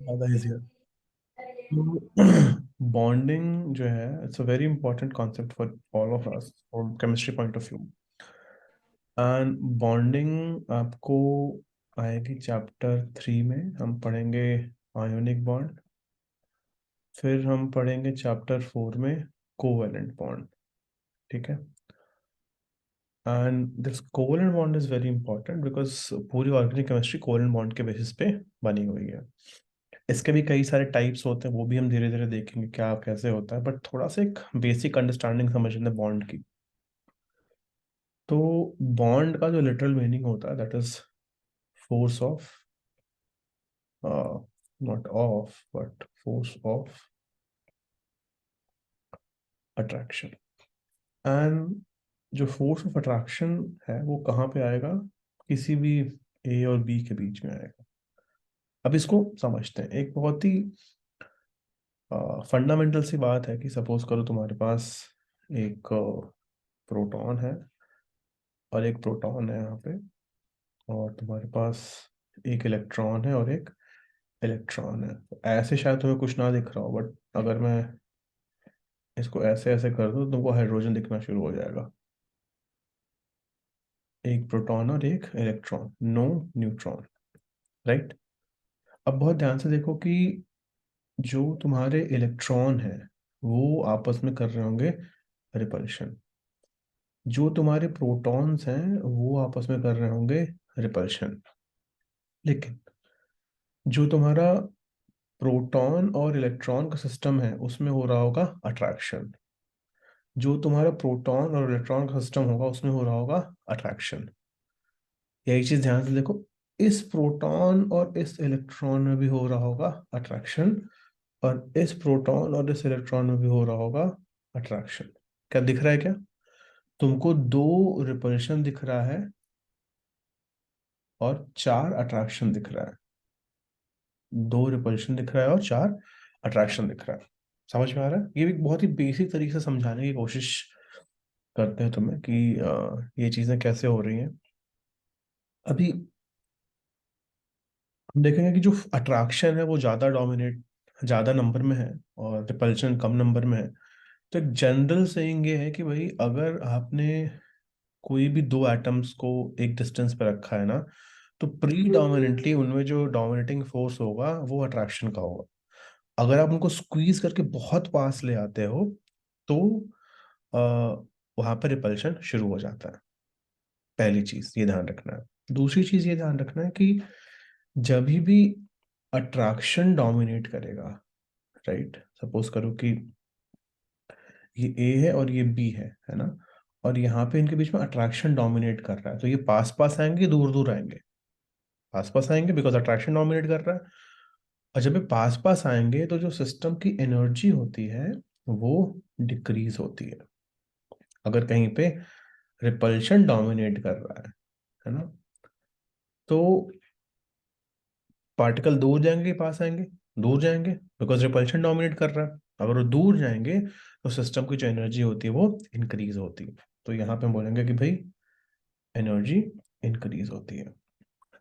ज़्यादा इजी है। तो बॉन्डिंग जो है, it's a very important concept for all of us from chemistry point of view. And bonding आपको आएगी चैप्टर 3 में, हम पढ़ेंगे आयोनिक बॉन्ड। फिर हम पढ़ेंगे चैप्टर 4 में कोवेलेंट बॉन्ड। ठीक है। And this covalent bond is very important because पूरी ऑर्गेनिक केमिस्ट्री कोवेलेंट बॉन्ड के बेसिस पे बनी हुई है। इसके भी कई सारे टाइप्स होते हैं, वो भी हम धीरे धीरे देखेंगे क्या कैसे होता है, बट थोड़ा सा एक बेसिक अंडरस्टैंडिंग समझने बॉन्ड की। तो बॉन्ड का जो लिटरल मीनिंग होता है that is force of, not of but force of attraction. And जो फोर्स ऑफ अट्रैक्शन है वो कहाँ पे आएगा? किसी भी ए और बी के बीच में आएगा। अब इसको समझते हैं। एक बहुत ही फंडामेंटल सी बात है कि सपोज करो तुम्हारे पास एक प्रोटॉन है और एक प्रोटॉन है यहाँ पे, और तुम्हारे पास एक इलेक्ट्रॉन है और एक इलेक्ट्रॉन है। तो ऐसे शायद तुम्हें कुछ ना दिख रहा हो, बट अगर मैं इसको ऐसे ऐसे कर दूँ तो तुमको हाइड्रोजन दिखना शुरू हो जाएगा। एक प्रोटॉन और एक इलेक्ट्रॉन, नो न्यूट्रॉन, राइट। अब बहुत ध्यान से देखो कि जो तुम्हारे इलेक्ट्रॉन है वो आपस में कर रहे होंगे रिपल्शन, जो तुम्हारे प्रोटॉन्स हैं वो आपस में कर रहे होंगे रिपल्शन। लेकिन जो तुम्हारा प्रोटॉन और इलेक्ट्रॉन का सिस्टम है उसमें हो रहा होगा अट्रैक्शन, जो तुम्हारा प्रोटॉन और इलेक्ट्रॉन का सिस्टम होगा उसमें हो रहा होगा अट्रैक्शन। यही चीज ध्यान से देखो, इस प्रोटॉन और इस इलेक्ट्रॉन में भी हो रहा होगा अट्रैक्शन, और इस प्रोटॉन और इस इलेक्ट्रॉन में भी हो रहा होगा अट्रैक्शन। क्या दिख रहा है? क्या तुमको दो रिपल्शन दिख रहा है और चार अट्रैक्शन दिख रहा है? दो रिपल्शन दिख रहा है और चार अट्रैक्शन दिख रहा है। समझ में आ रहा है? ये भी बहुत ही बेसिक तरीके से समझाने की कोशिश करते हैं तुम्हें कि ये चीजें कैसे हो रही हैं। अभी हम देखेंगे कि जो अट्रैक्शन है वो ज्यादा डोमिनेट, ज्यादा नंबर में है, और रिपल्शन कम नंबर में है। तो एक जनरल सेइंग ये है कि भाई अगर आपने कोई भी दो एटम्स को एक डिस्टेंस पे रखा है ना, तो प्री डोमिनेंटली उनमें जो डोमिनेटिंग फोर्स होगा वो अट्रैक्शन का होगा। अगर आप उनको स्क्वीज करके बहुत पास ले आते हो तो वहां पर रिपल्शन शुरू हो जाता है। पहली चीज ये ध्यान रखना है। दूसरी चीज ये ध्यान रखना है कि जब भी अट्रैक्शन डोमिनेट करेगा, राइट, सपोज करो कि ये ए है और ये बी है ना, और यहाँ पे इनके बीच में अट्रैक्शन डोमिनेट कर रहा है, तो ये पास पास आएंगे दूर दूर आएंगे? पास पास आएंगे बिकॉज अट्रैक्शन डोमिनेट कर रहा है। और जब ये पास पास आएंगे तो जो सिस्टम की एनर्जी होती है वो डिक्रीज होती है, अगर कहीं पे रिपल्शन डोमिनेट कर रहा है ना। तो पार्टिकल दूर जाएंगे कि पास आएंगे? दूर जाएंगे बिकॉज रिपल्शन डोमिनेट कर रहा है। अगर वो दूर जाएंगे तो सिस्टम की जो एनर्जी होती है वो इंक्रीज होती है। तो यहाँ पे हम बोलेंगे कि भाई एनर्जी इंक्रीज होती है।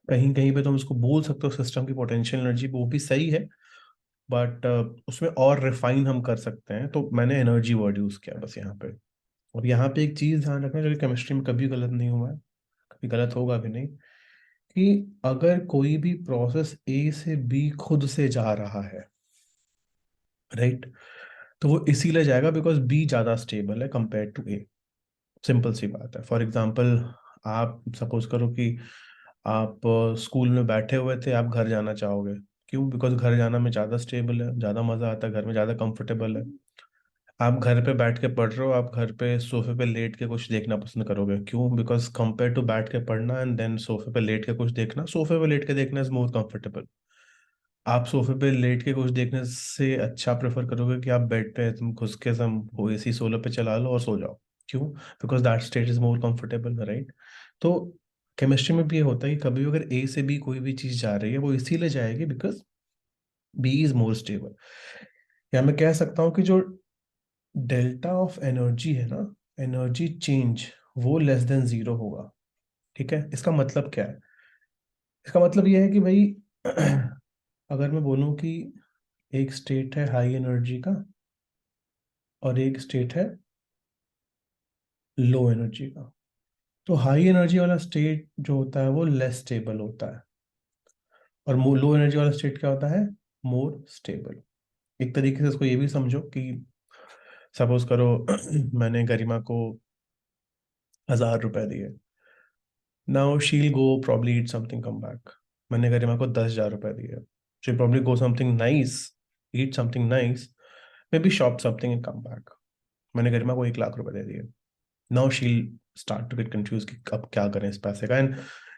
कहीं कहीं पे तुम इसको बोल सकते हो सिस्टम की पोटेंशियल एनर्जी, वो भी सही है, बट उसमें और रिफाइन हम कर सकते हैं, तो मैंने एनर्जी वर्ड यूज किया बस यहाँ पे। और यहाँ पे एक चीज ध्यान रखना जो कि केमिस्ट्री में कभी गलत नहीं हुआ है, कभी गलत होगा भी नहीं, कि अगर कोई भी प्रोसेस ए से बी खुद से जा रहा है, राइट, तो वो इसीलिए जाएगा बिकॉज बी ज्यादा स्टेबल है कंपेयर टू ए। सिंपल सी बात है। फॉर एग्जाम्पल, आप सपोज करो कि आप स्कूल में बैठे हुए थे, आप घर जाना चाहोगे। क्यों? बिकॉज घर जाना में ज़्यादा स्टेबल है, ज़्यादा मज़ा आता है, घर में ज़्यादा कंफर्टेबल है। आप घर पे बैठ के पढ़ रहे हो, आप घर पे सोफे पे लेट के कुछ देखना पसंद करोगे। क्यों? बिकॉज कंपेयर टू बैठ के पढ़ना एंड देन सोफे पे लेट के कुछ देखना, सोफे पे लेट के देखना इज मोर कंफर्टेबल। आप सोफे पे लेट के कुछ देखने से अच्छा प्रेफर करोगे कि आप बेड पे तुम घुस के सम वो एसी सोलर पे चला लो और सो जाओ। क्यों? Because that state is more comfortable, right. तो केमिस्ट्री में भी ये होता है कि कभी अगर ए से बी कोई भी चीज जा रही है वो इसीलिए जाएगी because B is more stable. या मैं कह सकता हूँ कि जो डेल्टा ऑफ एनर्जी है ना, एनर्जी चेंज, वो लेस देन जीरो होगा। ठीक है, इसका मतलब क्या है? इसका मतलब ये है कि भाई अगर मैं बोलूं कि एक स्टेट है हाई एनर्जी का और एक स्टेट है लो एनर्जी का, तो हाई एनर्जी वाला स्टेट जो होता है वो लेस स्टेबल होता है, और लो एनर्जी वाला स्टेट क्या होता है, मोर स्टेबल। एक तरीके से इसको ये भी समझो कि सपोज करो मैंने गरिमा को 1,000 रुपए दिए। Now she'll go probably eat something come back. मैंने गरिमा को 10,000 रुपए दिए, she probably go something nice, eat something nice, maybe shop something and come back. मैंने गरिमा को 1,00,000 रुपए दे दिए। नाउ शील स्टार्ट टू गेट कंफ्यूज कि अब क्या करें इस पैसे का। एंड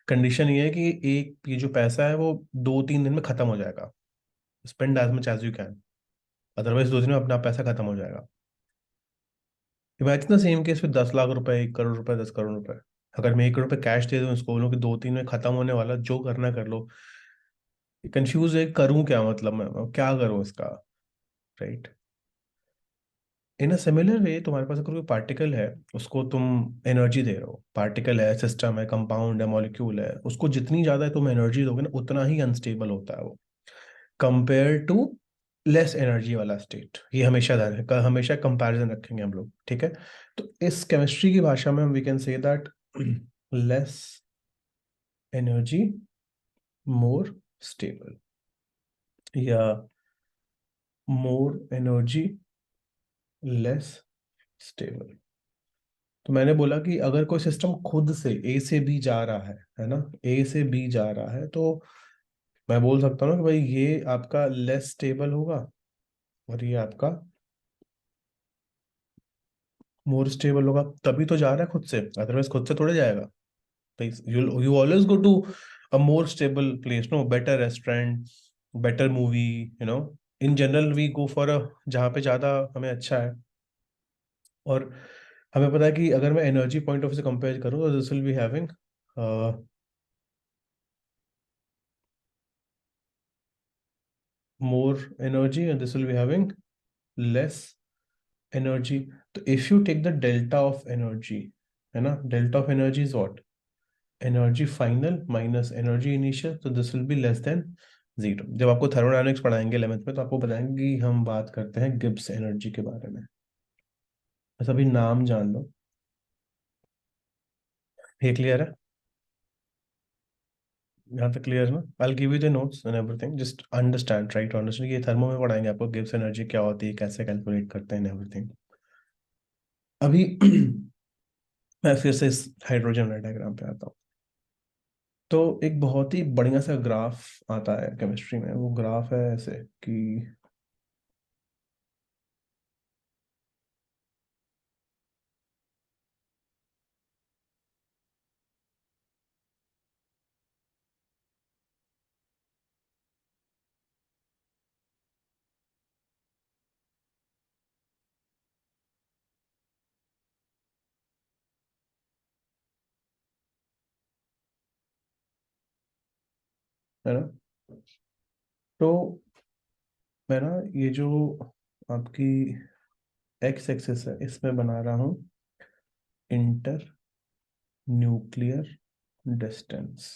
कंडीशन ये है कि एक ये जो पैसा है वो 2-3 दिन में खत्म हो जाएगा। Spend as much as you can, otherwise 2 दिन में अपना पैसा खत्म हो जाएगा। Imagine the same case with 10 lakh रुपए, 1 करोड़ रुपए, 10 करोड़ रुपए। अगर मैं 1 करोड़ रुपए कैश दे दूं इसको, बोलूं कि 2-3 में खत्म होने वाला, जो करना कर लो, कंफ्यूज है करूं क्या, मतलब मैं क्या करूं इसका, right. In a similar way तुम्हारे पास अगर कोई पार्टिकल है, उसको तुम एनर्जी दे रहे हो, पार्टिकल है, सिस्टम है, कंपाउंड है, मॉलिक्यूल है, उसको जितनी ज्यादा तुम एनर्जी दोगे ना उतना ही अनस्टेबल होता है वो, कंपेयर टू लेस एनर्जी वाला स्टेट। ये हमेशा ध्यान हमेशा कंपैरिजन रखेंगे हम लोग, ठीक है। तो इस केमिस्ट्री की भाषा में we can say that less energy more stable, या मोर एनर्जी लेस स्टेबल। तो मैंने बोला कि अगर कोई सिस्टम खुद से ए से बी जा रहा है ना, ए से बी जा रहा है, तो मैं बोल सकता हूँ ना कि भाई ये आपका लेस स्टेबल होगा और ये आपका मोर स्टेबल होगा। तभी तो जा रहा है खुद से, अदरवाइज खुद से थोड़े जाएगा। You always go to a more stable place, no, better restaurant, better movie, you know, in general we go for a जहाँ पे ज्यादा हमें अच्छा है। और हमें पता है कि अगर मैं एनर्जी पॉइंट ऑफ से कंपेयर करूँ तो this will be having more energy and this will be having less energy. तो if you take the delta of energy, है ना, delta of energy is what, energy final minus energy initial, तो this will be less than zero. जब आपको thermodynamics पढ़ाएंगे 11th में तो आपको बताएंगे कि हम बात करते हैं गिब्स एनर्जी के बारे में। बस अभी नाम जान लो। ये क्लियर है? यहाँ तक क्लियर है ना? I will give you the notes and everything, just understand, try to understand. ये थर्मो में पढ़ाएंगे आपको गिब्स एनर्जी क्या होती है, कैसे कैलकुलेट करते हैं, एवरीथिंग। अभी मैं फिर से इस हाइड्रोजन डायग्राम पे आता हूँ। तो एक बहुत ही बढ़िया सा ग्राफ आता है केमिस्ट्री में, वो ग्राफ है ऐसे कि है ना। तो मैं ना ये जो आपकी एक्स एक्सिस है इसमें बना रहा हूँ इंटर न्यूक्लियर डिस्टेंस।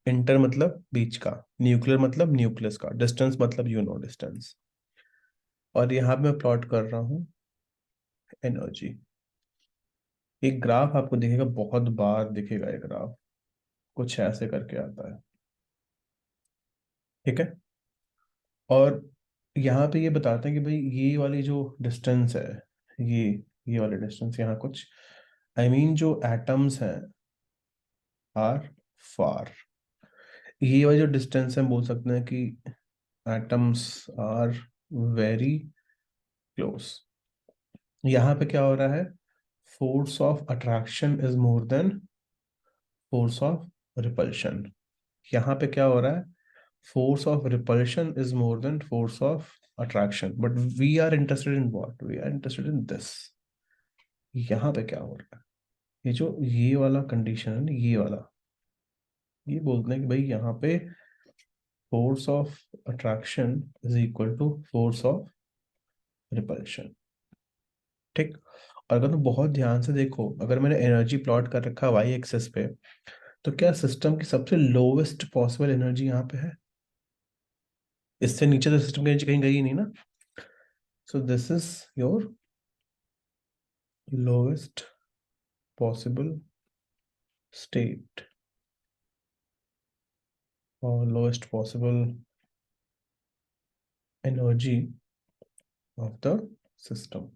इंटर मतलब बीच का, न्यूक्लियर मतलब न्यूक्लियस का, डिस्टेंस मतलब यू नो डिस्टेंस। और यहाँ पे मैं प्लॉट कर रहा हूँ एनर्जी। एक ग्राफ आपको दिखेगा, बहुत बार दिखेगा ये ग्राफ, कुछ ऐसे करके आता है, ठीक है। और यहाँ पे ये बताते हैं कि भाई ये वाली जो डिस्टेंस है, ये ये वाले डिस्टेंस यहाँ कुछ, आई मीन जो एटम्स हैं आर फार। ये वाली जो डिस्टेंस है बोल सकते हैं कि एटम्स आर वेरी क्लोज। यहाँ पे क्या हो रहा है, force of attraction is more than force of repulsion. यहाँ पे क्या हो रहा है, force of repulsion is more than force of attraction, but we are interested in what, we are interested in this. यहाँ पे क्या हो रहा है, ये जो ये वाला कंडीशन है ना, ये वाला, ये बोलते हैं कि भाई यहाँ पे force of attraction is equal to force of repulsion, ठीक। और अगर तुम बहुत ध्यान से देखो, अगर मैंने एनर्जी प्लॉट कर रखा वाई एक्सेस पे, तो क्या सिस्टम की सबसे लोवेस्ट पॉसिबल एनर्जी यहाँ पे है? इससे नीचे तो सिस्टम की एनर्जी कहीं गई नहीं ना. So this is your lowest possible state और lowest possible energy of the system.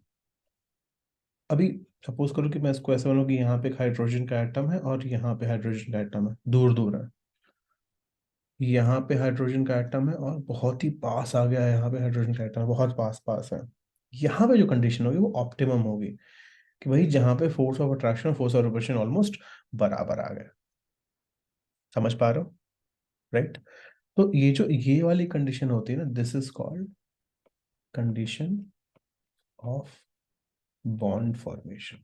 अभी सपोज करो कि मैं इसको ऐसे बोलूँ कि यहाँ पे एक हाइड्रोजन का एटम है और यहाँ पे हाइड्रोजन का एटम है, दूर दूर है. यहाँ पे हाइड्रोजन का एटम है और बहुत ही पास आ गया है, यहाँ पे हाइड्रोजन का एटम है, बहुत पास पास है. यहाँ पे जो कंडीशन होगी वो ऑप्टिमम होगी कि भाई जहाँ पे फोर्स ऑफ अट्रैक्शन और फोर्स ऑफ रिपल्शन ऑलमोस्ट बराबर आ गए. समझ पा रहे हो? राइट. तो ये जो ये वाली कंडीशन होती है ना, this is called condition of bond formation.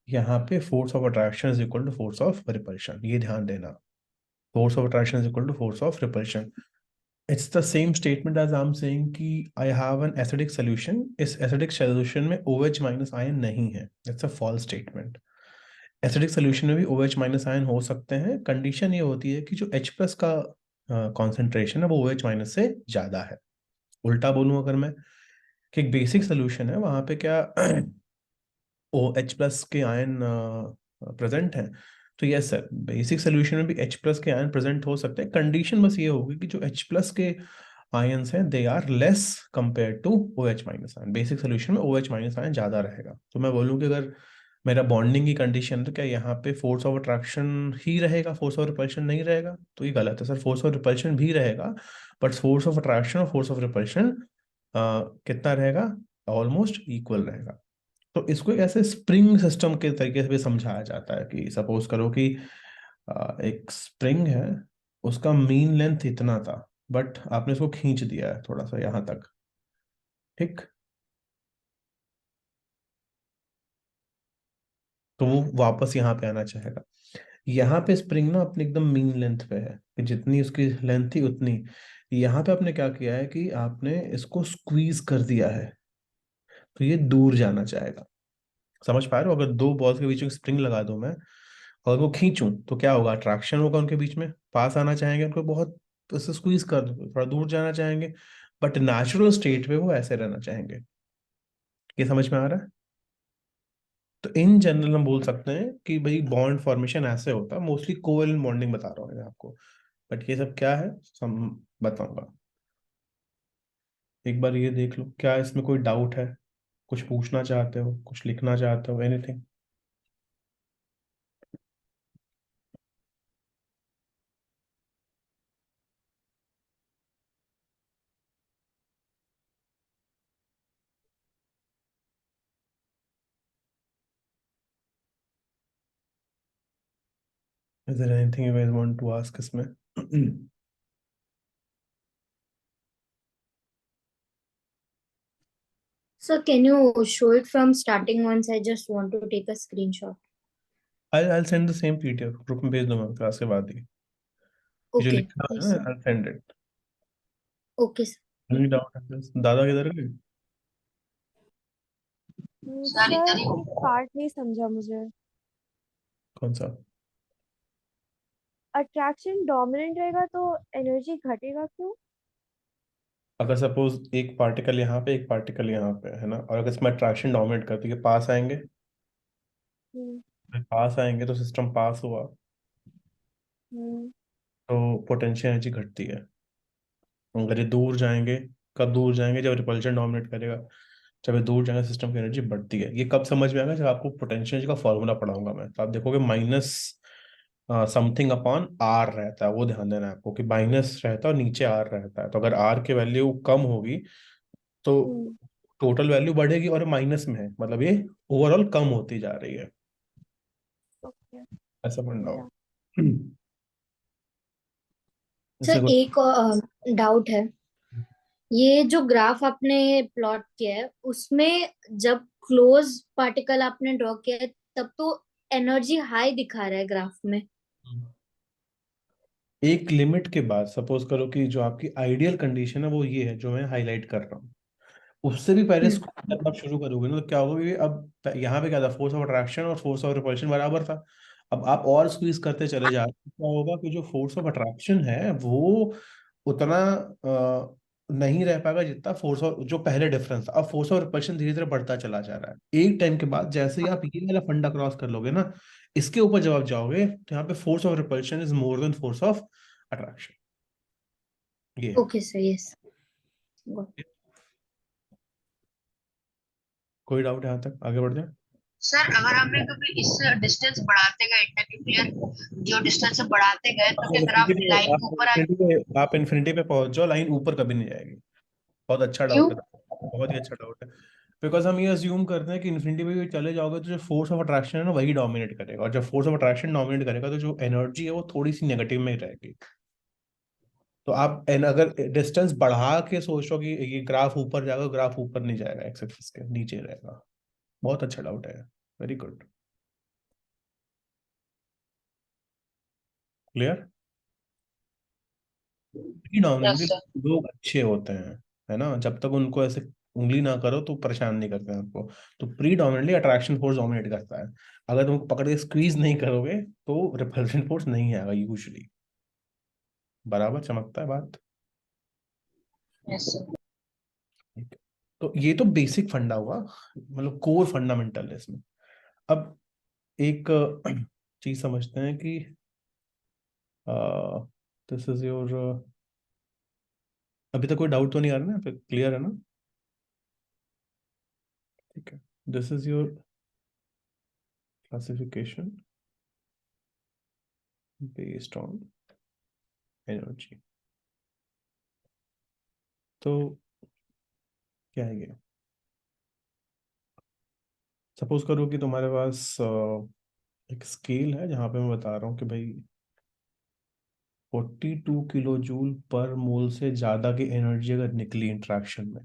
यहाँ पे force of attraction is equal to force of repulsion, ये ध्यान देना. Force of attraction is equal to force of repulsion. It's the same statement as I am saying कि I have an acidic solution. इस acidic solution में OH minus ion नहीं है. It's a false statement. Acidic solution में भी OH minus ion हो सकते हैं. कंडीशन ये होती है कि जो H प्लस का कॉन्सेंट्रेशन है वो OH माइनस से ज्यादा है. उल्टा बोलूं अगर मैं, कि एक बेसिक सोल्यूशन है वहां पे क्या ओ H प्लस के आयन प्रेजेंट हैं, तो यस सर बेसिक सोल्यूशन में भी H प्लस के आयन प्रेजेंट हो सकते हैं. कंडीशन बस ये होगी कि जो H प्लस के आयंस हैं they are less compare to OH minus ion. Basic solution में OH माइनस आयन ज्यादा रहेगा. तो मैं बोलूँ कि अगर मेरा बॉन्डिंग की कंडीशन, तो क्या यहाँ पे फोर्स ऑफ अट्रैक्शन ही रहेगा, फोर्स ऑफ रिपल्शन नहीं रहेगा? तो ये गलत है सर, फोर्स ऑफ रिपल्शन भी रहेगा, बट फोर्स ऑफ अट्रैक्शन और फोर्स ऑफ रिपल्शन कितना रहेगा? ऑलमोस्ट इक्वल रहेगा. तो इसको एक ऐसे स्प्रिंग सिस्टम के तरीके से भी समझाया जाता है कि सपोज करो कि एक स्प्रिंग है, उसका मीन लेंथ इतना था, बट आपने इसको खींच दिया है थोड़ा सा यहाँ तक. ठीक. तो वो वापस यहाँ पे आना चाहेगा. यहाँ पे स्प्रिंग ना अपनी एकदम मीन लेंथ पे है कि जितनी उसकी लेंथ थी उतनी. यहाँ पे आपने क्या किया है कि आपने इसको स्क्वीज कर दिया है, तो ये दूर जाना चाहेगा. समझ पा रहे हो? अगर दो बॉल्स के बीच में स्प्रिंग लगा दूं मैं और वो खींचूं तो क्या होगा? अट्रैक्शन होगा उनके बीच में, पास आना चाहेंगे, उनको बहुत स्क्वीज कर दूं थोड़ा दूर जाना चाहेंगे. बट नेचुरल स्टेट पे वो ऐसे रहना चाहेंगे. ये समझ में आ रहा है? तो इन जनरल हम बोल सकते हैं कि भाई बॉन्ड फॉर्मेशन ऐसे होता है. मोस्टली कोवेलेंट बॉन्डिंग बता रहा हूँ मैं आपको, बट ये सब क्या है हम बताऊंगा. एक बार ये देख लो, क्या इसमें कोई डाउट है? कुछ पूछना चाहते हो, कुछ लिखना चाहते हो, anything? Is there anything you guys want to ask इसमें? So can you show it from starting once? I just want to take a screenshot. I'll send the same PDF. Group में भेज दूंगा क्लास के बाद ही. ये जो Okay, लिखा है yes, ना, sir. I'll send it. Okay, sir. Any doubt है this? दादा किधर गए? सर एक पार्ट नहीं समझा मुझे। कौन सा? अट्रैक्शन डोमिनेंट रहेगा तो एनर्जी घटेगा क्यों? अगर सपोज एक पार्टिकल यहाँ पे एक पार्टिकल यहाँ पे है ना, और अगर इसमें अट्रैक्शन डोमिनेट करती है, पास आएंगे. हम्म पास आएंगे तो सिस्टम पास हुआ, हम्म तो पोटेंशियल एनर्जी घटती है. अगर ये दूर जाएंगे, कब दूर जाएंगे? जब रिपल्शन डोमिनेट करेगा. जब ये दूर जाएंगे सिस्टम की एनर्जी बढ़ती है. ये कब समझ में आएगा? जब आपको पोटेंशियल एनर्जी का फॉर्मूला पढ़ाऊंगा मैं, तो आप देखोगे माइनस समथिंग अपॉन आर रहता है. वो ध्यान देना है आपको कि माइनस रहता है और नीचे आर रहता है. तो अगर आर की वैल्यू कम होगी तो हम्म टोटल वैल्यू बढ़ेगी, और माइनस में है मतलब ये ओवरऑल कम होती जा रही है. ओके ऐसा पढ़ना समझा। हो. सर जैसे एक डाउट है, ये जो ग्राफ आपने प्लॉट किया है उसमें जब क्लोज पार्टिकल आपने ड्रॉ किया है तब तो एनर्जी हाई दिखा रहा है ग्राफ में। एक लिमिट के बाद सपोज करो कि जो आपकी आइडियल कंडीशन है वो ये है जो मैं हाईलाइट कर रहा हूँ, उससे भी पहले हम्म स्कोर करना शुरू करोगे ना, तो क्या होगा कि अब यहाँ पे क्या था? फोर्स ऑफ अट्रैक्शन और फोर्स ऑफ रिपल्शन बराबर था. अब आप और स्क्वीज करते चले जा रहे हो, क्या होगा कि जो फोर्स ऑफ अट्रैक्शन है वो उतना नहीं रह पाएगा जितना फोर्स ऑफ जो पहले डिफरेंस था। अब फोर्स ऑफ रिपल्शन धीरे धीरे बढ़ता चला जा रहा है। एक टाइम के बाद जैसे ही आप ये वाला फंडा क्रॉस कर लोगे ना, इसके ऊपर जब आप जाओगे तो यहाँ पे force of repulsion is more than force of attraction. ये है। Okay sir, yes. कोई डाउट यहाँ तक? आगे बढ़ जाए। सर अगर हमें कभी इस डिस्टेंस बढ़ाते गए इंटरन्यूक्लियर जो डिस्टेंस बढ़ाते गए तो क्या ग्राफ लाइन के ऊपर आ आप इन्फिनिटी पे पहुंच जाओ, लाइन ऊपर कभी नहीं जाएगी। बहुत अच्छा क्यों? डाउट है, बहुत ही अच्छा डाउट है। बिकॉज हम ये अज्यूम करते हैं कि इन्फिनिटी पे भी चले जाओगे तो जो फोर्स ऑफ अट्रैक्शन है ना वही डोमिनेट करेगा, और जब फोर्स ऑफ अट्रैक्शन डोमिनेट करेगा तो जो एनर्जी है वो थोड़ी सी नेगेटिव में ही रहेगी। तो आप अगर डिस्टेंस बढ़ा के सोचो कि ये ग्राफ ऊपर जाएगा, ग्राफ ऊपर नहीं जाएगा, एक्स एक्सिस के नीचे रहेगा। बहुत अच्छा डाउट है, very good. Clear? Yes predominantly sir. लोग अच्छे होते हैं, है ना, जब तक उनको ऐसे उंगली ना करो तो परेशान नहीं करते हैं आपको। तो प्रीडोमिनेंटली अट्रैक्शन फोर्स डोमिनेट करता है। अगर तुम पकड़ के स्क्वीज नहीं करोगे तो रिपल्शन फोर्स नहीं आएगा यूजुअली। बराबर चमकता है बात? Yes sir. ठीक है। तो ये तो बेसिक फंडा हुआ, मतलब कोर फंडामेंटल है इसमें। अब एक चीज समझते हैं कि दिस इज योर, अभी तक कोई डाउट तो नहीं आ रहा ना? क्लियर है ना? ठीक है। This is your classification based on energy. तो क्या है ये? सपोज करो कि तुम्हारे पास एक स्केल है जहां पे मैं बता रहा हूँ कि भाई 42 किलो जूल पर मोल से ज्यादा की एनर्जी अगर निकली इंट्रैक्शन में,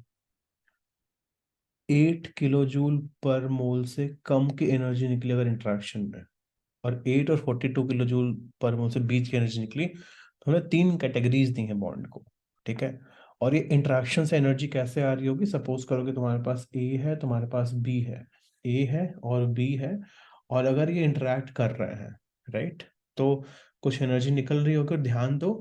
8 किलो जूल पर मोल से कम की एनर्जी निकली अगर इंट्रैक्शन में, और 8 और 42 किलो जूल पर मोल से बीच की एनर्जी निकली, तो हमने 3 कैटेगरीज दी हैं बॉन्ड को। ठीक है। और ये इंट्रैक्शन से एनर्जी कैसे आ रही होगी? सपोज करो कि तुम्हारे पास ए है, तुम्हारे पास बी है, ए है और बी है, और अगर ये इंटरेक्ट कर रहे हैं, राइट, तो कुछ एनर्जी निकल रही होगी। और ध्यान दो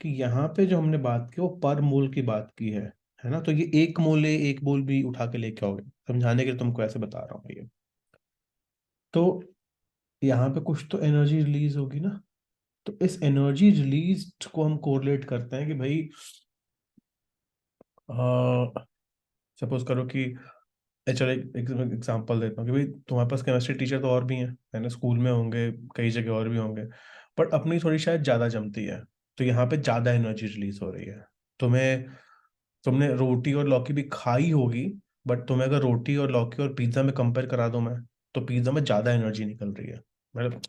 कि यहाँ पे जो हमने बात की वो पर मोल की बात की है ना। तो ये एक मोल ए एक मोल बी उठा के लेके आओगे, समझाने के लिए तुमको ऐसे बता रहा हूँ ये। तो यहाँ पे कुछ तो एनर्जी रिलीज होगी ना। तो इस एनर्जी रिलीज को हम कोरिलेट करते हैं कि भाई सपोज करो कि चलो एक एग्जांपल देता हूँ कि भाई तुम्हारे पास केमिस्ट्री टीचर तो और भी हैं, है ना, स्कूल में होंगे, कई जगह और भी होंगे, बट अपनी थोड़ी शायद ज़्यादा जमती है। तो यहाँ पे ज़्यादा एनर्जी रिलीज हो रही है। तुम्हें तुमने रोटी और लौकी भी खाई होगी, बट तुम्हें अगर रोटी और लौकी और पिज्ज़ा में कंपेयर करा दो मैं, तो पिज्ज़ा में ज़्यादा एनर्जी निकल रही है। मतलब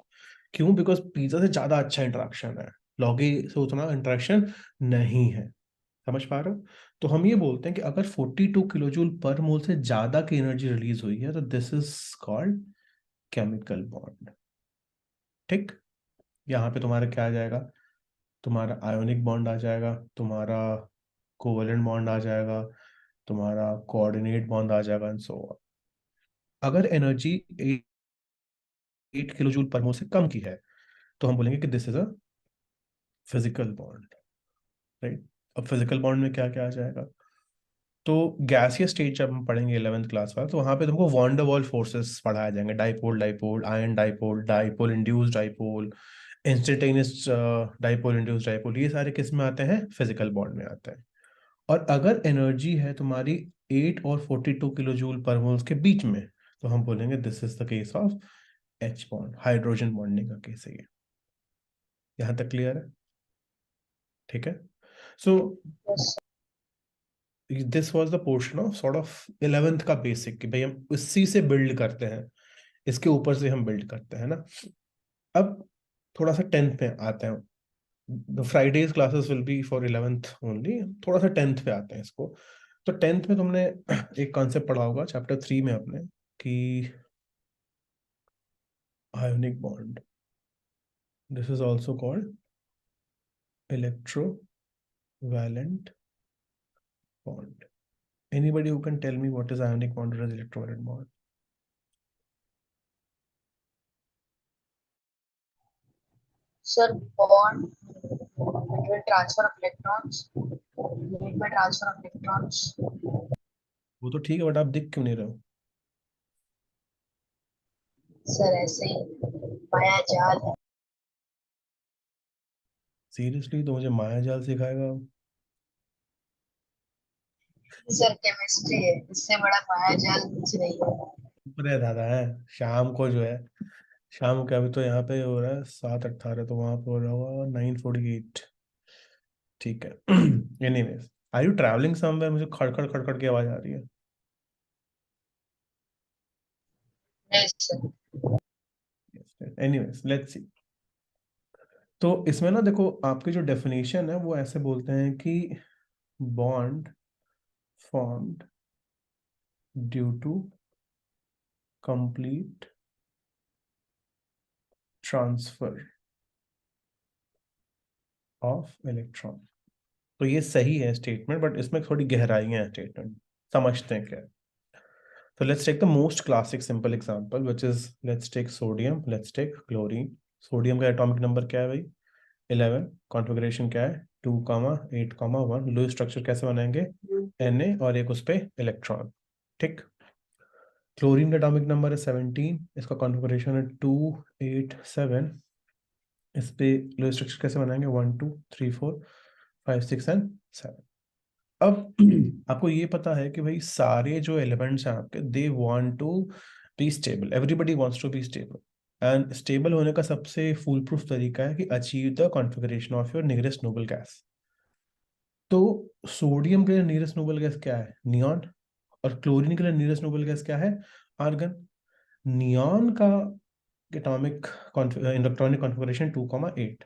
क्यों? बिकॉज पिज्ज़ा से ज़्यादा अच्छा इंटरेक्शन है, लौकी से उतना इंटरेक्शन नहीं है। समझ पा रहे हो? तो हम ये बोलते हैं कि अगर 42 किलो जूल पर मोल से ज्यादा की एनर्जी रिलीज हुई है तो this is called chemical bond. ठीक। यहाँ पे तुम्हारा क्या आ जाएगा? तुम्हारा आयोनिक बॉन्ड आ जाएगा, तुम्हारा कोवलेंट बॉन्ड आ जाएगा, तुम्हारा कोऑर्डिनेट बॉन्ड आ जाएगा, एंड सो ऑन। अगर एनर्जी 8 किलो जूल पर मोल से कम की है तो हम बोलेंगे कि this is a physical bond, right. अब फिजिकल बॉन्ड में क्या क्या आ जाएगा? तो गैसियस स्टेट जब हम पढ़ेंगे 11th क्लास का, तो वहां पे तुमको वॉन वॉल फोर्सेस पढ़ाए जाएंगे, dipole dipole, ion dipole, dipole induced dipole, instantaneous dipole induced dipole, ये सारे किस में आते हैं? फिजिकल बॉन्ड में आते हैं। और अगर एनर्जी है तुम्हारी 8 और 42 किलो जूल पर मोल्स के बीच में, तो हम बोलेंगे this is the case of H bond, hydrogen bonding का केस है ये। यहाँ तक क्लियर है? ठीक है। So yes this was the portion of sort of 11th का बेसिक, कि भाई हम इसी से बिल्ड करते हैं, इसके ऊपर से हम बिल्ड करते हैं ना। अब थोड़ा सा 10th पे आते हैं। The Fridays classes will be for 11th only. थोड़ा सा 10th पे आते हैं इसको। तो 10th में तुमने एक कॉन्सेप्ट पढ़ा होगा चैप्टर 3 में अपने, कि ionic bond, this is also called electrovalent bond. Anybody who can tell me what is ionic bond or electrovalent bond? sir, bond between transfer of electrons, made by transfer of electrons. वो तो ठीक है, but आप दिख क्यों नहीं रहे हो? सर ऐसे ही माया जाल है। सीरियसली तो मुझे माया जाल सिखाएगा? सर केमिस्ट्री है, इससे बड़ा माया जाल कुछ नहीं है। अरे दादा है, शाम को जो है, शाम को अभी तो यहाँ पे हो रहा है 7:18, तो वहां पे हो रहा होगा 9:48। ठीक है। Anyways, are you travelling somewhere? मुझे खड़खड़ खड़खड़ की आवाज आ रही है। नहीं सर। Anyways, let's see. तो इसमें ना देखो, आपकी जो डेफिनेशन है वो ऐसे बोलते हैं कि bond formed due to complete transfer of electron. तो ये सही है स्टेटमेंट, बट इसमें थोड़ी गहराइयां हैं स्टेटमेंट, समझते हैं क्या है। So let's take the most classic simple example, which is let's take sodium, let's take chlorine. Sodium का एटॉमिक नंबर क्या है भाई? 11। कॉन्फ़िगरेशन क्या है? 2, 8, 1। लुईस स्ट्रक्चर कैसे बनाएंगे? Na और एक उस पे इलेक्ट्रॉन। ठीक। क्लोरीन का एटॉमिक नंबर है 17, इसका कॉन्फ़िगरेशन है 2, 8, 7। इस पे लुईस स्ट्रक्चर कैसे बनाएंगे? 1, 2, 3, 4, 5, 6 एंड 7। अब आपको ये पता है कि भाई सारे जो एलिमेंट्स हैं आपके, they want to be stable, everybody wants to be stable. And stable होने का सबसे फूल प्रूफ तरीका है कि achieve the configuration of your nearest noble gas. तो सोडियम के लिए नियरेस्ट नोबल गैस क्या है? नियॉन। और क्लोरीन के लिए नियरेस्ट नोबल गैस क्या है? आर्गन। नियॉन का एटॉमिक इलेक्ट्रॉनिक कॉन्फ़िगरेशन 2,8।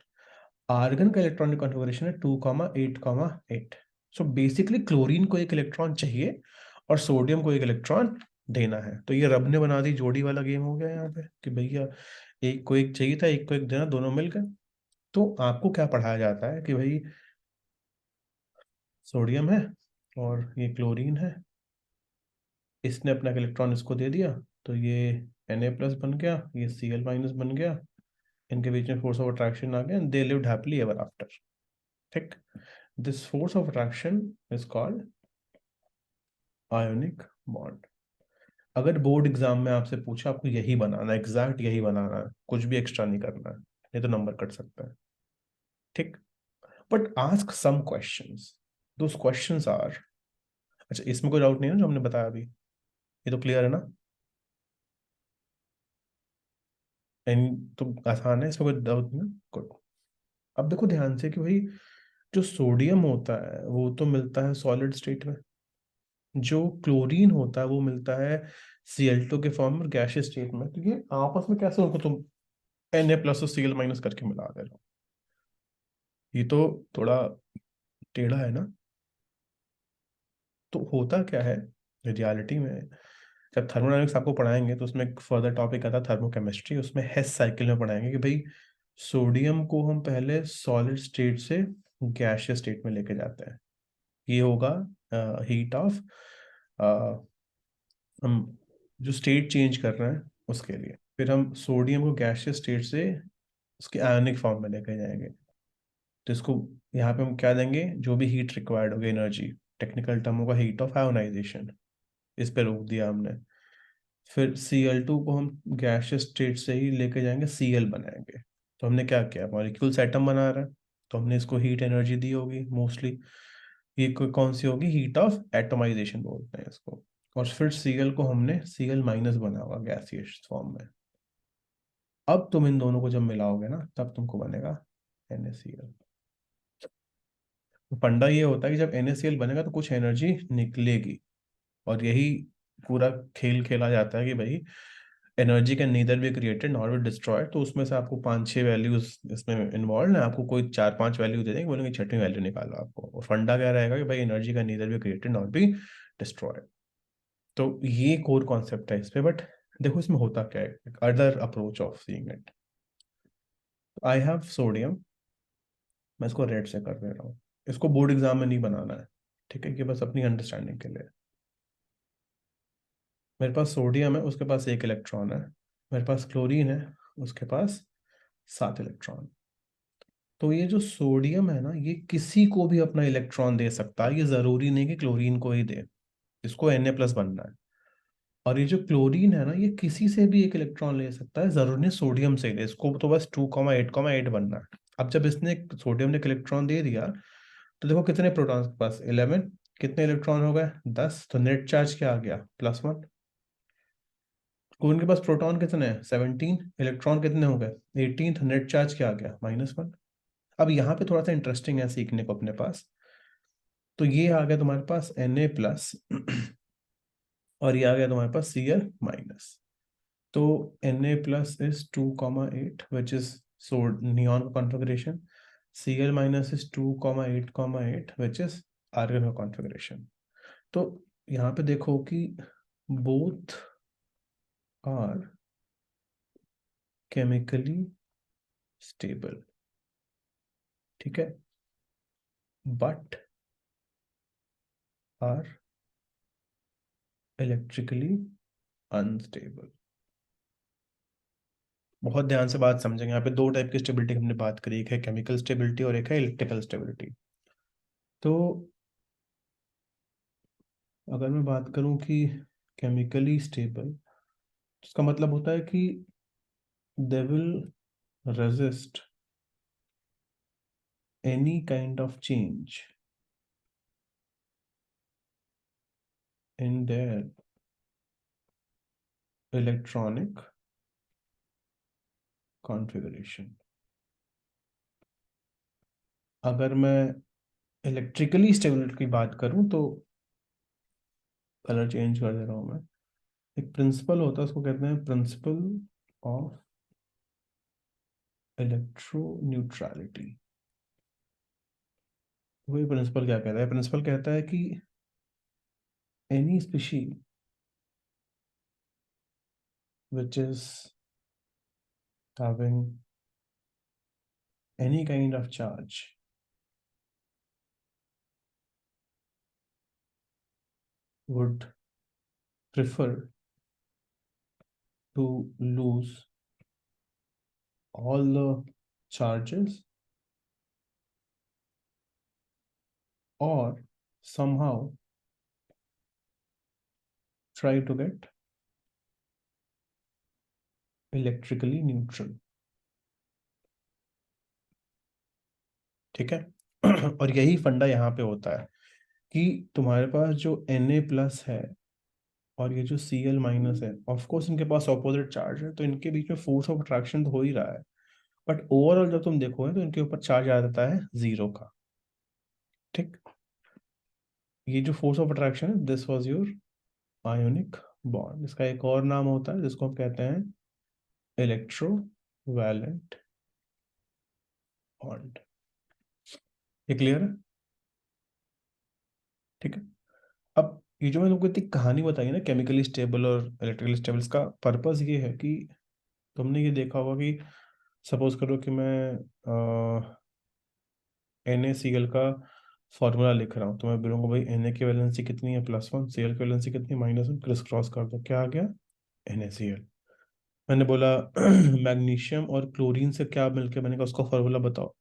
आर्गन का इलेक्ट्रॉनिक कॉन्फ़िगरेशन है 2,8,8। सो बेसिकली क्लोरीन को एक इलेक्ट्रॉन चाहिए और सोडियम को एक इलेक्ट्रॉन देना है। तो ये रब ने बना दी जोड़ी वाला गेम हो गया यहाँ पे कि भैया एक को एक चाहिए था, एक को एक देना, दोनों मिल गए। तो आपको क्या पढ़ाया जाता है कि भाई सोडियम है और ये क्लोरीन है, इसने अपना इलेक्ट्रॉन इसको दे दिया, तो ये Na+ बन गया, ये Cl- बन गया, इनके बीच में फोर्स ऑफ अट्रैक्शन आ गया, they lived happily ever after. ठीक। This force of attraction is called ionic bond. अगर बोर्ड एग्जाम में आपसे पूछा आपको यही बनाना है, एग्जैक्ट यही बनाना है, कुछ भी एक्स्ट्रा नहीं करना है, नहीं तो नंबर कट सकता है। ठीक। But ask some questions, those questions are. अच्छा, इसमें कोई डाउट नहीं है ना जो हमने बताया अभी? ये तो क्लियर है ना? तो आसान है, इसमें कोई डाउट नहीं है। गुड। अब देखो ध्यान से कि भाई जो सोडियम होता है वो तो मिलता है सॉलिड स्टेट में, जो क्लोरीन होता है वो मिलता है Cl2 के फॉर्म में गैसियस स्टेट में। तो ये आपस में कैसे उनको तुम Na+ और Cl- करके मिला दे रहे हो? ये तो थोड़ा टेढ़ा है ना। तो होता क्या है रियलिटी में, जब थर्मोडायनेमिक्स आपको पढ़ाएंगे तो उसमें एक फर्दर टॉपिक आता है थर्मोकेमिस्ट्री, उसमें हेस साइकिल में पढ़ाएंगे कि भाई सोडियम को हम पहले सॉलिड स्टेट से गैसियस स्टेट में लेके जाते हैं। ये होगा हीट ऑफ, हम जो स्टेट चेंज कर रहे हैं उसके लिए। फिर हम सोडियम को गैसियस स्टेट से उसके आयोनिक फॉर्म में लेके जाएंगे। तो इसको यहाँ पे हम क्या देंगे, जो भी हीट रिक्वायर्ड होगी, एनर्जी, टेक्निकल टर्म होगा हीट ऑफ आयोनाइजेशन, इस पे रोक दिया हमने। फिर Cl2 को हम गैसियस स्टेट से ही लेके जाएंगे, Cl बनाएंगे। तो हमने क्या किया, मॉलिक्यूल्स एटम बना रहा है, तो हमने इसको हीट एनर्जी दी होगी मोस्टली। ये कौन सी होगी? हीट ऑफ एटमाइजेशन बोलते हैं इसको। और फिर Cl को हमने Cl- बना होगा गैसियस फॉर्म में। अब तुम इन दोनों को जब मिलाओगे ना, तब तुमको बनेगा NaCl। तो फंडा ये होता है कि जब NaCl बनेगा तो कुछ एनर्जी निकलेगी, और यही पूरा खेल खेला जाता है कि भाई energy can neither be created not be destroyed. तो उसमें से आपको 5-6 वैल्यूज इसमें इन्वॉल्व है, आपको कोई 4-5 वैल्यू दे देंगे, बोलेंगे छठवीं वैल्यू निकालो आपको। और फंडा क्या रहेगा कि भाई एनर्जी का neither be created not be destroyed. तो ये कोर कॉन्सेप्ट है इस पे। बट देखो इसमें होता क्या है, other approach of seeing it. I have sodium, मैं इसको रेड से कर दे रहा हूँ, इसको बोर्ड एग्जाम में नहीं बनाना है, ठीक है, कि बस अपनी अंडरस्टैंडिंग के लिए। मेरे पास सोडियम है, उसके पास एक इलेक्ट्रॉन है। मेरे पास क्लोरीन है, उसके पास 7 इलेक्ट्रॉन। तो ये जो सोडियम है ना, ये किसी को भी अपना इलेक्ट्रॉन दे सकता है, ये जरूरी नहीं कि क्लोरीन को ही दे, इसको Na+ बनना है। और ये जो क्लोरीन है ना, ये किसी से भी एक इलेक्ट्रॉन ले सकता है, जरूरी नहीं सोडियम से ही दे, इसको तो बस 2,8,8 बनना है। अब जब इसने सोडियम ने एक इलेक्ट्रॉन दे दिया, तो देखो कितने प्रोटॉन के पास, 11, कितने इलेक्ट्रॉन हो गए, 10, तो नेट चार्ज क्या आ गया, +1। क्लोरीन के पास प्रोटॉन कितने हैं, 17, इलेक्ट्रॉन कितने हो गए, 18, तो नेट चार्ज क्या आ गया, -1। अब यहाँ पे थोड़ा सा इंटरेस्टिंग है सीखने को अपने पास। तो ये आ गया तुम्हारे पास Na+, और ये आ गया तुम्हारे पास Cl-। तो Na+ is 2,8, which is neon configuration. Cl- is 2,8,8, which is argon configuration. तो यहाँ पे देखो कि both are chemically stable, ठीक है, but are electrically unstable। बहुत ध्यान से बात समझेंगे, यहाँ पे दो टाइप की स्टेबिलिटी हमने बात करी, एक है केमिकल स्टेबिलिटी और एक है इलेक्ट्रिकल स्टेबिलिटी। तो अगर मैं बात करूं कि केमिकली स्टेबल, इसका मतलब होता है कि they will resist any kind of change in their electronic configuration. अगर मैं इलेक्ट्रिकली स्टेबिलिटी की बात करूं तो कलर चेंज कर दे रहा हूं मैं। एक प्रिंसिपल होता है, उसको कहते हैं प्रिंसिपल ऑफ इलेक्ट्रोन्यूट्रलिटी। वही प्रिंसिपल क्या कहता है, प्रिंसिपल कहता है कि any species which is having any kind of charge would prefer to lose all the charges or somehow try to get electrically neutral, ठीक है। और यही फंडा यहाँ पे होता है कि तुम्हारे पास जो Na+ है और ये जो Cl- है, ऑफ कोर्स इनके पास ऑपोजिट चार्ज है, तो इनके बीच में फोर्स ऑफ अट्रैक्शन तो हो ही रहा है, बट ओवरऑल जब तुम देखोगे तो इनके ऊपर चार्ज आ जाता है 0 का, ठीक। ये जो फोर्स ऑफ अट्रैक्शन है, this was your ionic bond. इसका एक और नाम होता है जिसको हम कहते हैं इलेक्ट्रोवैलेंट बॉन्ड। ये क्लियर है, ठीक है। अब ये जो मैंने तुमको इतनी कहानी बताई है ना केमिकली स्टेबल और इलेक्ट्रिकली स्टेबल, इसका पर्पस ये है कि तुमने ये देखा होगा कि सपोज करो कि मैं NaCl का फॉर्मूला लिख रहा हूँ, तो मैं बोलूँगा भाई Na की वैलेंसी कितनी है, +1, Cl की वैलेंसी कितनी, -1, क्रिस क्रॉस कर दो, क्या आ गया, NaCl। मैंने बोला मैग्नीशियम और क्लोरीन से क्या मिलके बनेगा, उसका फॉर्मूला बताओ,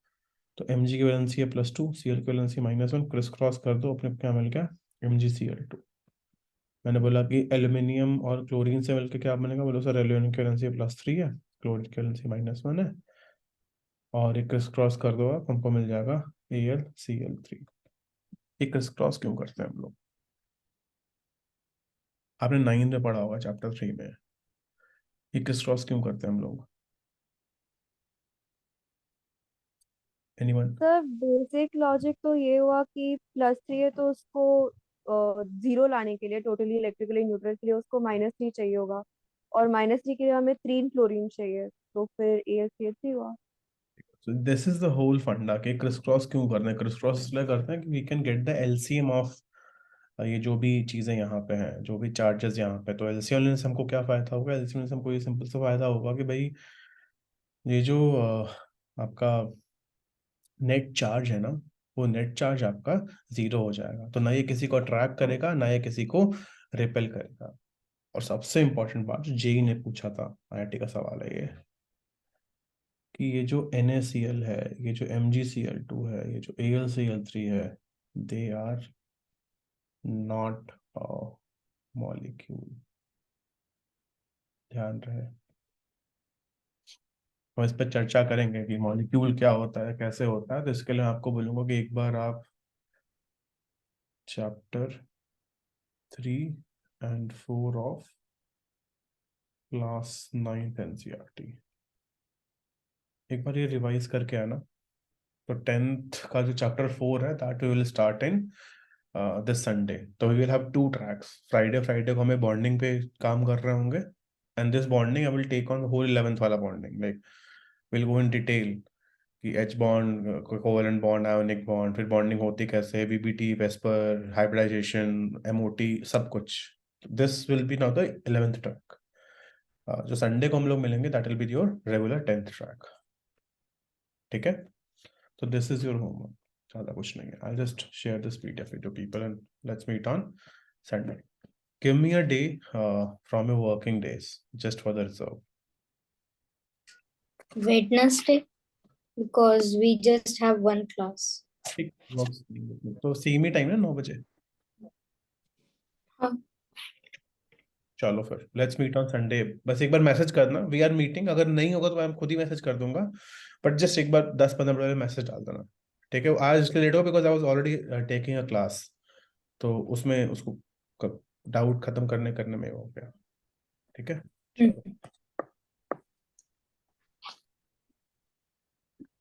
तो Mg की वैलेंसी है +2, Cl की वैलेंसी -1, क्रिस क्रॉस कर दो, अपने क्या मिल गया, MgCl2। मैंने बोला कि एल्यूमिनियम और क्लोरीन से मिलके क्या बनेगा, बोलो सर एल्यूमिनियम की वैलेंसी +3 है, क्लोरीन की वैलेंसी -1 है, और एक क्रिस क्रॉस कर दो आप, हमको मिल जाएगा AlCl3। ये क्रिस क्रॉस क्यों करते हैं हम लोग, आपने 9 में पढ़ा होगा चैप्टर 3 में, ये क्रिस क्रॉस क्यों करते हैं हम लोग, एनीवन। सर बेसिक लॉजिक तो ये हुआ कि +3 है तो उसको 0 लाने के लिए, टोटली इलेक्ट्रिकली न्यूट्रल के लिए उसको -3 चाहिए होगा, और -3 के लिए हमें 3 क्लोरीन चाहिए, तो फिर AlCl3 हुआ। So this is the whole फंडा कि क्रिस क्रॉस क्यों करते हैं। क्रिस क्रॉस इसलिए करते हैं कि we can get the LCM of ये जो भी चीजें यहाँ पे हैं, जो भी चार्जेस यहाँ पे, तो एलसीएम लेने से हमको क्या फायदा होगा, एलसीएम से हमको ये सिंपल सा फायदा होगा कि भाई ये जो आपका नेट चार्ज है ना, वो नेट चार्ज आपका 0 हो जाएगा, तो ना ये किसी को अट्रैक्ट करेगा ना ये किसी को रिपेल करेगा। और सबसे इंपॉर्टेंट बात जो जेई ने पूछा था, IIT का सवाल है ये, कि ये जो NaCl है, ये जो MgCl2 है, ये जो AlCl3 है, they are not a molecule. ध्यान रहे, हम इस पर चर्चा करेंगे कि मॉलिक्यूल क्या होता है, कैसे होता है। तो इसके लिए मैं आपको बोलूंगा कि एक बार आप chapter 3 and 4 of class 9th NCERT एक बार ये रिवाइज करके आना। तो 10th का जो चैप्टर 4 है, that we will start in this Sunday. तो we will have 2 tracks. Friday को हमें बॉन्डिंग पे काम कर रहे होंगे, and this bonding I will take on whole 11th वाला bonding. Like will go in detail कि H bond, covalent bond, ionic bond, फिर बॉन्डिंग होती कैसे, BBT, वेस्पर, हाइब्रिडाइजेशन, MOT, सब कुछ। This will be now the 11th track. जो Sunday को हम लोग मिलेंगे, that will be your regular 10th track. ठीक है, तो दिस इज योर होमवर्क, ज़्यादा कुछ नहीं है। I just share this PDF with people and let's meet on Sunday. Give me a day from your working days just for the reserve. Wednesday, because we just have one class. ठीक, तो same ही time है 9 बजे। हाँ, चलो फिर let's meet on Sunday. बस एक बार message करना वी आर मीटिंग, अगर नहीं होगा तो मैं खुद ही मैसेज कर दूंगा, बट जस्ट एक बार 10-15 मिनट में मैसेज डाल देना। ठीक है, आज इसलिए लेट हो because I was already taking a class, तो उसमें उसको डाउट खत्म करने करने में हो गया। ठीक है, चलो।